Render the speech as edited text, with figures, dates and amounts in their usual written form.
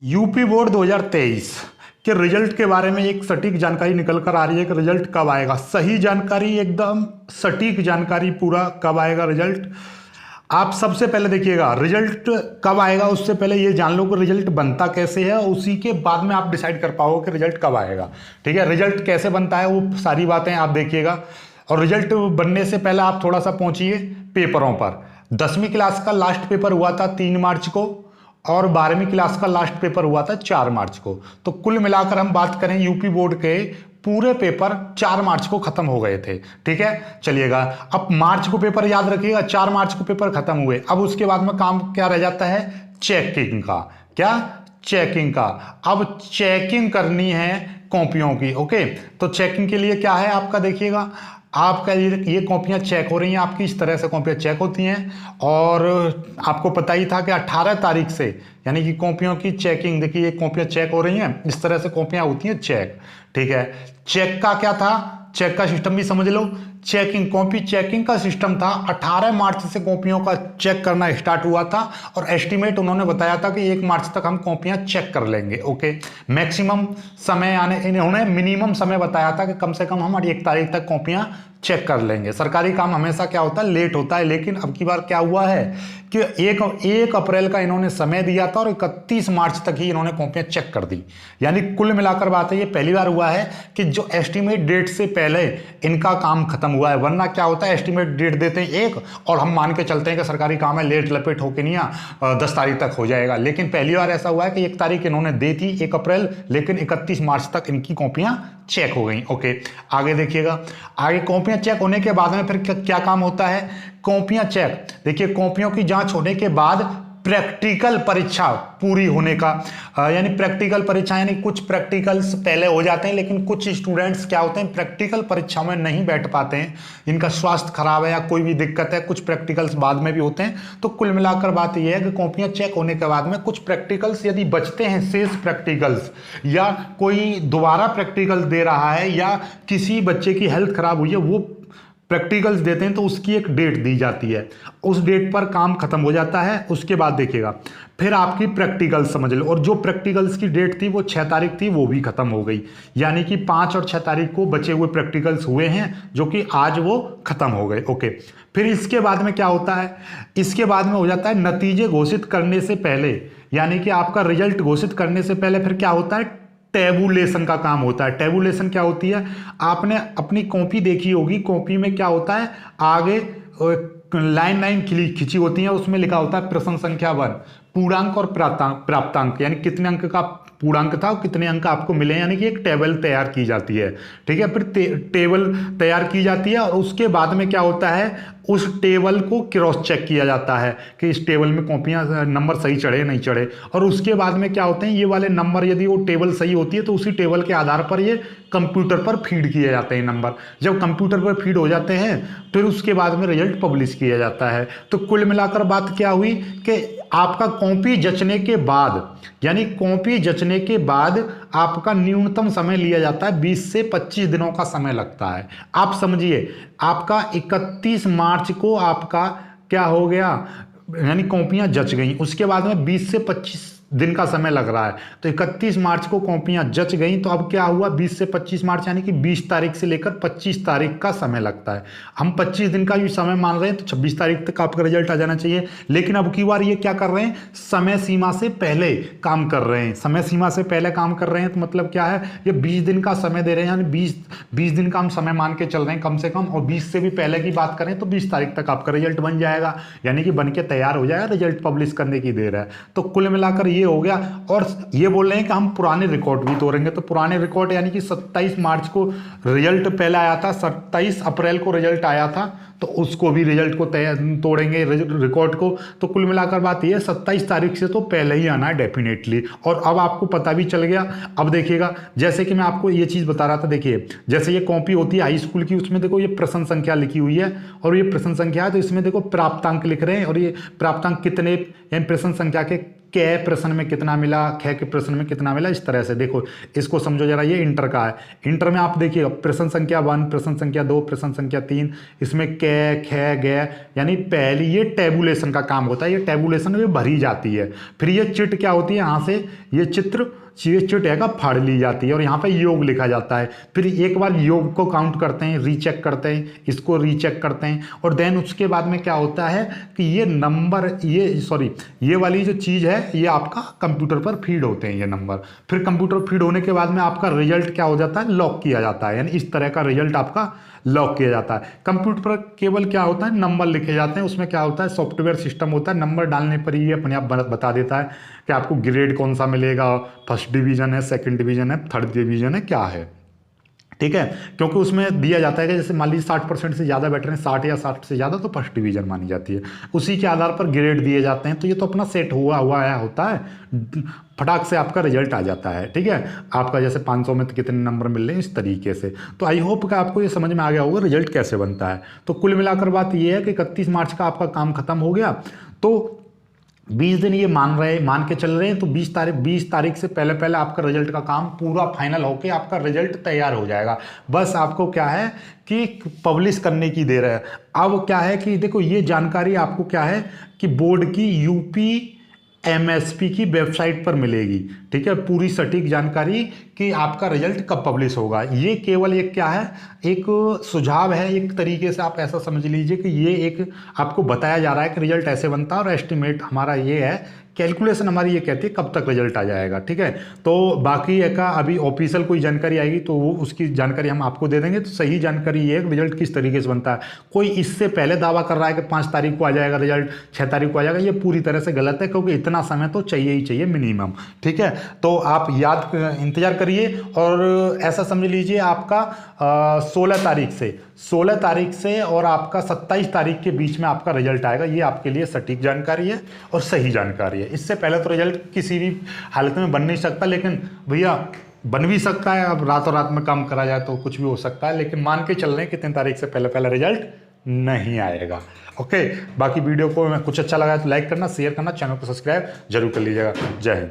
UP board 2023 के result के बारे में एक सटीक जानकारी निकल कर आ रही है कि रिजल्ट कब आएगा। सही जानकारी, एकदम सटीक जानकारी, पूरा कब आएगा रिजल्ट। आप सबसे पहले देखिएगा रिजल्ट कब आएगा, उससे पहले ये जान लो कि रिजल्ट बनता कैसे है, उसी के बाद में आप डिसाइड कर पाओगे कि रिजल्ट कब आएगा। ठीक है, रिजल्ट कैसे बनता है वो सारी बातें आप देखिएगा। और रिजल्ट बनने से पहले आप थोड़ा सा पहुंचिए पेपरों पर। 10वीं क्लास का लास्ट पेपर हुआ था 3 मार्च को और 12वीं क्लास का लास्ट पेपर हुआ था 4 मार्च को। तो कुल मिलाकर हम बात करें यूपी बोर्ड के पूरे पेपर 4 मार्च को खत्म हो गए थे। ठीक है, चलिएगा अब मार्च को पेपर याद रखिएगा, 4 मार्च को पेपर खत्म हुए। अब उसके बाद में काम क्या रह जाता है, चेकिंग का। क्या, चेकिंग का। अब चेकिंग करनी है कॉपियों की। ओके, तो चेकिंग के लिए क्या है आपका, देखिएगा आपका ये कॉपियां चेक हो रही हैं आपकी, इस तरह से कॉपियां चेक होती हैं। और आपको पता ही था कि 18 तारीख से यानी कि कॉपियों की चेकिंग, देखिए ये कॉपियां चेक हो रही हैं, इस तरह से कॉपियां होती हैं चेक। ठीक है, चेक का क्या था, चेक का सिस्टम भी समझ लो। चेकिंग, कॉपी चेकिंग का सिस्टम था। 18 मार्च से कॉपियों का चेक करना स्टार्ट हुआ था और एस्टीमेट उन्होंने बताया था कि 1 मार्च तक हम कॉपियां चेक कर लेंगे। ओके, मैक्सिमम समय यानी इन्होंने मिनिमम समय बताया था कि कम से कम हम 1 तारीख तक कॉपियां चेक कर लेंगे। सरकारी काम हमेशा क्या होता है, लेट होता है, लेकिन अब की बार क्या हुआ है कि 1 अप्रैल का इन्होंने समय दिया था और 31 मार्च तक ही इन्होंने कॉपियां चेक कर दी। यानी कुल मिलाकर बात है, ये पहली बार हुआ है कि जो एस्टीमेट डेट से पहले इनका काम खत्म हुआ है। वरना क्या होता है, एस्टीमेट डेट देते हैं 1 और हम मान के चलते हैं कि सरकारी काम है, लेट लपेट होके नहीं 10 तारीख तक हो जाएगा। लेकिन पहली बार ऐसा हुआ है कि 1 तारीख इन्होंने दी थी 1 अप्रैल, लेकिन 31 मार्च तक इनकी कॉपियां चेक हो गई। ओके, आगे देखिएगा, आगे कॉपियां चेक होने के बाद में फिर क्या काम होता है, कॉपियां चेक, देखिए कॉपियों की जांच होने के बाद प्रैक्टिकल परीक्षा पूरी होने का, यानी प्रैक्टिकल परीक्षा, यानी कुछ प्रैक्टिकल्स पहले हो जाते हैं, लेकिन कुछ स्टूडेंट्स क्या होते हैं प्रैक्टिकल परीक्षा में नहीं बैठ पाते हैं, इनका स्वास्थ्य खराब है या कोई भी दिक्कत है, कुछ प्रैक्टिकल्स बाद में भी होते हैं। तो कुल मिलाकर बात यह है कि कॉपियां चेक होने के बाद में कुछ प्रैक्टिकल्स यदि बचते हैं, शेष प्रैक्टिकल्स, या कोई दोबारा प्रैक्टिकल दे रहा है या किसी बच्चे की हेल्थ खराब हुई है, वो प्रैक्टिकल्स देते हैं, तो उसकी एक डेट दी जाती है, उस डेट पर काम खत्म हो जाता है। उसके बाद देखिएगा फिर आपकी प्रैक्टिकल्स समझ लो, और जो प्रैक्टिकल्स की डेट थी वो 6 तारीख थी, वो भी खत्म हो गई। यानी कि 5 और 6 तारीख को बचे हुए प्रैक्टिकल्स हुए हैं, जो कि आज वो खत्म हो गए। ओके, फिर इसके बाद में क्या होता है, इसके बाद में हो जाता है नतीजे घोषित करने से पहले, यानी कि आपका रिजल्ट घोषित करने से पहले फिर क्या होता है, टेबुलेशन का काम होता है। टेबुलेशन क्या होती है, आपने अपनी कॉपी देखी होगी, कॉपी में क्या होता है, आगे लाइन खिंची होती है, उसमें लिखा होता है प्रश्न संख्या 1, पूर्णांक और प्राप्तांक, यानी कितने अंक का पूर्णांक था और कितने अंक आपको मिले, यानी कि एक टेबल तैयार की जाती है। ठीक है, फिर टेबल तैयार की जाती है और उसके बाद में क्या होता है, उस टेबल को क्रॉस चेक किया जाता है कि इस टेबल में कॉपियां नंबर सही चढ़े नहीं चढ़े। और उसके बाद में क्या होते हैं, ये वाले नंबर, यदि वो टेबल सही होती है तो उसी टेबल के आधार पर ये कंप्यूटर पर फीड किए जाते हैं नंबर। जब कंप्यूटर पर फीड हो जाते हैं फिर उसके बाद में रिजल्ट पब्लिश किया जाता है। तो कुल मिलाकर बात क्या हुई कि आपका कॉपी जचने के बाद, यानी कॉपी जचने के बाद आपका न्यूनतम समय लिया जाता है, 20 से 25 दिनों का समय लगता है। आप समझिए, आपका 31 मार्च को आपका क्या हो गया, यानी कॉपियां जच गई, उसके बाद में 20 से 25 दिन का समय लग रहा है। तो 31 मार्च को कॉपियां जच गई, तो अब क्या हुआ, 20 से 25 मार्च यानी कि 20 तारीख से लेकर 25 तारीख का समय लगता है। हम 25 दिन का भी समय मान रहे हैं, तो 26 तारीख तक आपका रिजल्ट आ जाना चाहिए। लेकिन अब की बार ये क्या कर रहे हैं, समय सीमा से पहले काम कर रहे हैं। समय सीमा से पहले काम कर रहे हैं तो मतलब क्या है, ये 20 दिन का समय दे रहे हैं, यानी 20 दिन का हम समय मान के चल रहे हैं कम से कम। और 20 से भी पहले की बात करें तो 20 तारीख तक आपका रिजल्ट बन जाएगा, यानी कि बन के तैयार हो जाएगा, रिजल्ट पब्लिश करने की देर है। तो कुल मिलाकर ये हो गया। और ये बोल रहे हैं कि हम पुराने रिकॉर्ड भी तोड़ेंगे, तो पुराने रिकॉर्ड यानी कि 27 मार्च को रिजल्ट पहले आया था, 27 अप्रैल को रिजल्ट आया था, तो उसको भी रिजल्ट को तोड़ेंगे रिकॉर्ड को। तो कुल मिलाकर बात ये 27 तारीख से तो पहले ही आना है डेफिनेटली। और अब आपको पता भी चल गया। अब देखिएगा, जैसे कि मैं आपको ये चीज़ बता रहा था, देखिए जैसे ये कॉपी होती है हाई स्कूल की, उसमें देखो ये प्रश्न संख्या लिखी हुई है और ये प्रश्न संख्या है, तो इसमें देखो प्राप्तांक लिख रहे हैं, और ये प्राप्तांक कितने, यानी प्रश्न संख्या के कै प्रश्न में कितना मिला, ख के प्रश्न में कितना मिला, इस तरह से। देखो इसको समझो जरा, ये इंटर का है। इंटर में आप देखिए प्रश्न संख्या 1, प्रश्न संख्या 2, प्रश्न संख्या 3, इसमें कै, ख, ग, यानी पहली ये टेबुलेशन का काम होता है। ये टेबुलेशन में भरी जाती है। फिर ये चिट क्या होती है, यहाँ से ये चिट है का फाड़ ली जाती है और यहाँ पे योग लिखा जाता है। फिर एक बार योग को काउंट करते हैं, रीचेक करते हैं, इसको रीचेक करते हैं, और देन उसके बाद में क्या होता है कि ये नंबर, ये वाली जो चीज़ है ये आपका कंप्यूटर पर फीड होते हैं ये नंबर। फिर कंप्यूटर फीड होने के बाद में आपका रिजल्ट क्या हो जाता है, लॉक किया जाता है। यानी इस तरह का रिजल्ट आपका लॉक किया जाता है। कंप्यूटर पर केवल क्या होता है, नंबर लिखे जाते हैं। उसमें क्या होता है, सॉफ्टवेयर सिस्टम होता है। नंबर डालने पर ही ये अपने आप बता देता है कि आपको ग्रेड कौन सा मिलेगा, फर्स्ट डिवीजन है, सेकंड डिवीजन है, थर्ड डिवीजन है, क्या है। ठीक है, क्योंकि उसमें दिया जाता है कि जैसे मान लीजिए 60% से ज़्यादा बैठ रहे हैं, 60 या 60 से ज़्यादा, तो फर्स्ट डिवीजन मानी जाती है। उसी के आधार पर ग्रेड दिए जाते हैं। तो ये तो अपना सेट हुआ होता है, फटाक से आपका रिजल्ट आ जाता है। ठीक है, आपका जैसे 500 में तो कितने नंबर मिल रहे हैं, इस तरीके से। तो आई होप कि आपको ये समझ में आ गया होगा रिजल्ट कैसे बनता है। तो कुल मिलाकर बात ये है कि 31 मार्च का आपका काम खत्म हो गया। तो 20 दिन ये मान के चल रहे हैं। तो 20 तारीख से पहले आपका रिजल्ट का काम पूरा फाइनल होके आपका रिजल्ट तैयार हो जाएगा। बस आपको क्या है कि पब्लिश करने की देर है। अब क्या है कि देखो ये जानकारी आपको क्या है कि बोर्ड की UPMSP की वेबसाइट पर मिलेगी। ठीक है, पूरी सटीक जानकारी कि आपका रिजल्ट कब पब्लिश होगा। ये केवल एक क्या है, एक सुझाव है, एक तरीके से आप ऐसा समझ लीजिए कि ये एक आपको बताया जा रहा है कि रिजल्ट ऐसे बनता है और एस्टिमेट हमारा ये है, कैलकुलेशन हमारी ये कहती है कब तक रिजल्ट आ जाएगा। ठीक है, तो बाकी का अभी ऑफिशियल कोई जानकारी आएगी तो वो उसकी जानकारी हम आपको दे देंगे। तो सही जानकारी ये है रिजल्ट किस तरीके से बनता है। कोई इससे पहले दावा कर रहा है कि 5 तारीख को आ जाएगा रिजल्ट, 6 तारीख को आ जाएगा, ये पूरी तरह से गलत है, क्योंकि इतना समय तो चाहिए ही चाहिए मिनिमम। ठीक है, तो आप इंतजार करिए। और ऐसा समझ लीजिए आपका 16 तारीख से और आपका 27 तारीख के बीच में आपका रिजल्ट आएगा। ये आपके लिए सटीक जानकारी है और सही जानकारी है। इससे पहले तो रिजल्ट किसी भी हालत में बन नहीं सकता, लेकिन भैया बन भी सकता है। अब रातों रात में काम करा जाए तो कुछ भी हो सकता है, लेकिन मान के चल रहे हैं कि 3 तारीख से पहले रिजल्ट नहीं आएगा। ओके, बाकी वीडियो को कुछ अच्छा लगा तो लाइक करना, शेयर करना, चैनल को सब्सक्राइब जरूर कर लीजिएगा। जय हिंद।